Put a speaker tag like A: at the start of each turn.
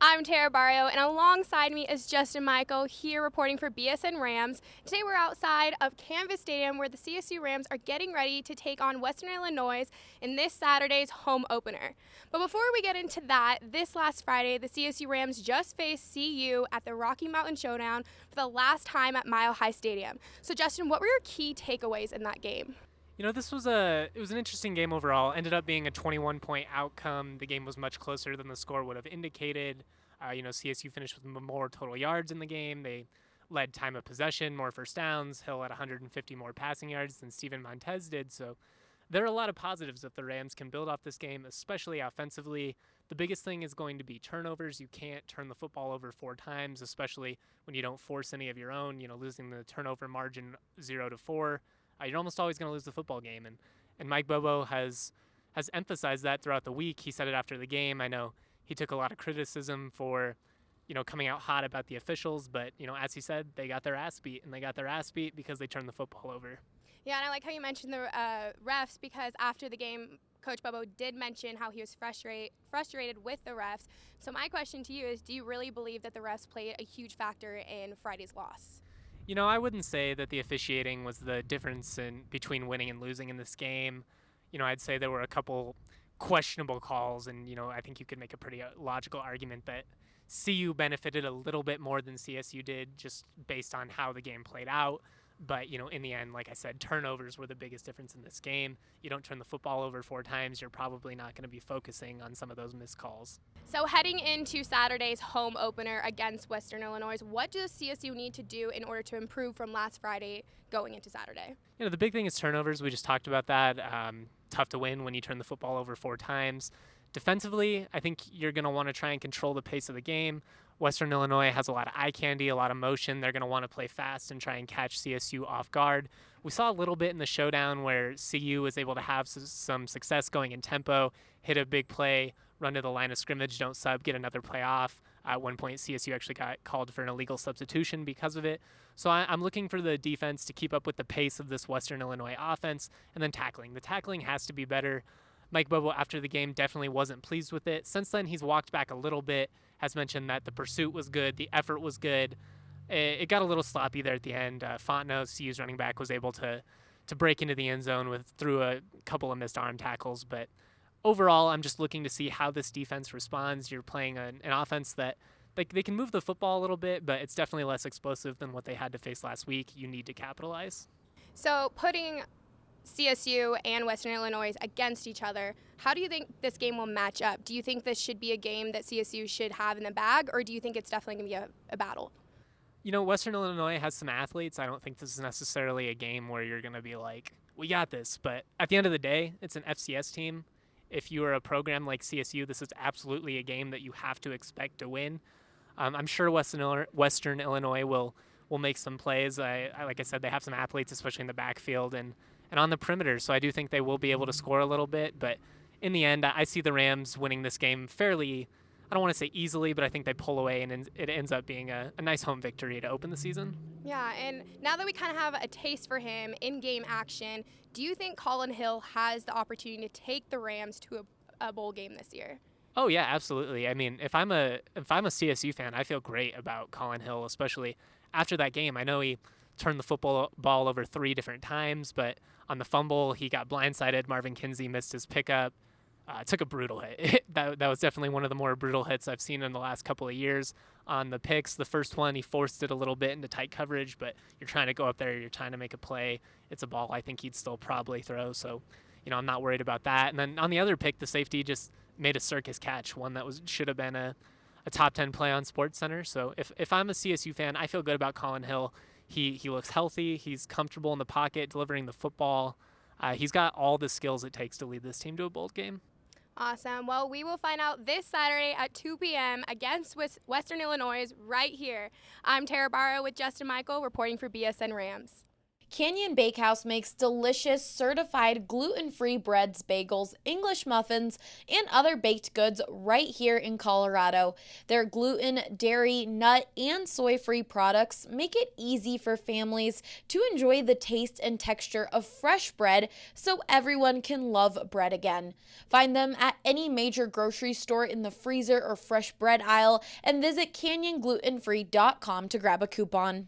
A: I'm Tara Barrio, and alongside me is Justin Michael here reporting for BSN Rams. Today we're outside of Canvas Stadium where the CSU Rams are getting ready to take on Western Illinois in this Saturday's home opener. But before we get into that, this last Friday, the CSU Rams just faced CU at the Rocky Mountain Showdown for the last time at Mile High Stadium. So Justin, what were your key takeaways in that game?
B: This was an interesting game overall. Ended up being a 21-point outcome. The game was much closer than the score would have indicated. CSU finished with more total yards in the game. They led time of possession, more first downs. Hill had 150 more passing yards than Steven Montez did. So there are a lot of positives if the Rams can build off this game, especially offensively. The biggest thing is going to be turnovers. You can't turn the football over 4 times, especially when you don't force any of your own. Losing the turnover margin 0-4. You're almost always going to lose the football game. And Mike Bobo has emphasized that throughout the week. He said it after the game. I know he took a lot of criticism for, coming out hot about the officials. But, as he said, they got their ass beat. And they got their ass beat because they turned the football over.
A: Yeah, and I like how you mentioned the refs because after the game, Coach Bobo did mention how he was frustrated with the refs. So my question to you is, do you really believe that the refs played a huge factor in Friday's loss?
B: I wouldn't say that the officiating was the difference between winning and losing in this game. I'd say there were a couple questionable calls, and, I think you could make a pretty logical argument that CU benefited a little bit more than CSU did just based on how the game played out. But, in the end, like I said, turnovers were the biggest difference in this game. You don't turn the football over 4 times, you're probably not going to be focusing on some of those missed calls.
A: So heading into Saturday's home opener against Western Illinois, what does CSU need to do in order to improve from last Friday going into Saturday?
B: The big thing is turnovers. We just talked about that. Tough to win when you turn the football over 4 times. Defensively, I think you're going to want to try and control the pace of the game. Western Illinois has a lot of eye candy, a lot of motion. They're going to want to play fast and try and catch CSU off guard. We saw a little bit in the showdown where CU was able to have some success going in tempo, hit a big play, run to the line of scrimmage, don't sub, get another play off. At one point, CSU actually got called for an illegal substitution because of it. So I'm looking for the defense to keep up with the pace of this Western Illinois offense, and then tackling. The tackling has to be better. Mike Bobo, after the game, definitely wasn't pleased with it. Since then, he's walked back a little bit, has mentioned that the pursuit was good, the effort was good. It got a little sloppy there at the end. Fontenot, CU's running back, was able to break into the end zone through a couple of missed arm tackles. But overall, I'm just looking to see how this defense responds. You're playing an offense that they can move the football a little bit, but it's definitely less explosive than what they had to face last week. You need to capitalize.
A: So putting CSU and Western Illinois against each other, how do you think this game will match up? Do you think this should be a game that CSU should have in the bag, or do you think it's definitely going to be a battle?
B: Western Illinois has some athletes. I don't think this is necessarily a game where you're going to be like, we got this. But at the end of the day, it's an FCS team. If you are a program like CSU, this is absolutely a game that you have to expect to win. I'm sure Western Illinois will make some plays. Like I said, they have some athletes, especially in the backfield and on the perimeter. So I do think they will be able to score a little bit. But in the end, I see the Rams winning this game fairly, I don't want to say easily, but I think they pull away and it ends up being a nice home victory to open the season.
A: Yeah, and now that we kind of have a taste for him in game action, do you think Colin Hill has the opportunity to take the Rams to a bowl game this year?
B: Oh yeah, absolutely. I mean, if I'm a CSU fan, I feel great about Colin Hill, especially after that game. I know he turned the ball over 3 different times, but on the fumble, he got blindsided. Marvin Kinsey missed his pickup. Took a brutal hit. that was definitely one of the more brutal hits I've seen in the last couple of years. On the picks, the first one, he forced it a little bit into tight coverage, but you're trying to go up there, you're trying to make a play. It's a ball I think he'd still probably throw, so I'm not worried about that. And then on the other pick, the safety just made a circus catch, one that should have been a top 10 play on SportsCenter. So if I'm a CSU fan, I feel good about Colin Hill. He looks healthy. He's comfortable in the pocket, delivering the football. He's got all the skills it takes to lead this team to a bowl game.
A: Awesome. Well, we will find out this Saturday at 2 p.m. against Western Illinois right here. I'm Tara Barrow with Justin Michael reporting for BSN Rams.
C: Canyon Bakehouse makes delicious, certified gluten-free breads, bagels, English muffins, and other baked goods right here in Colorado. Their gluten, dairy, nut, and soy-free products make it easy for families to enjoy the taste and texture of fresh bread so everyone can love bread again. Find them at any major grocery store in the freezer or fresh bread aisle and visit canyonglutenfree.com to grab a coupon.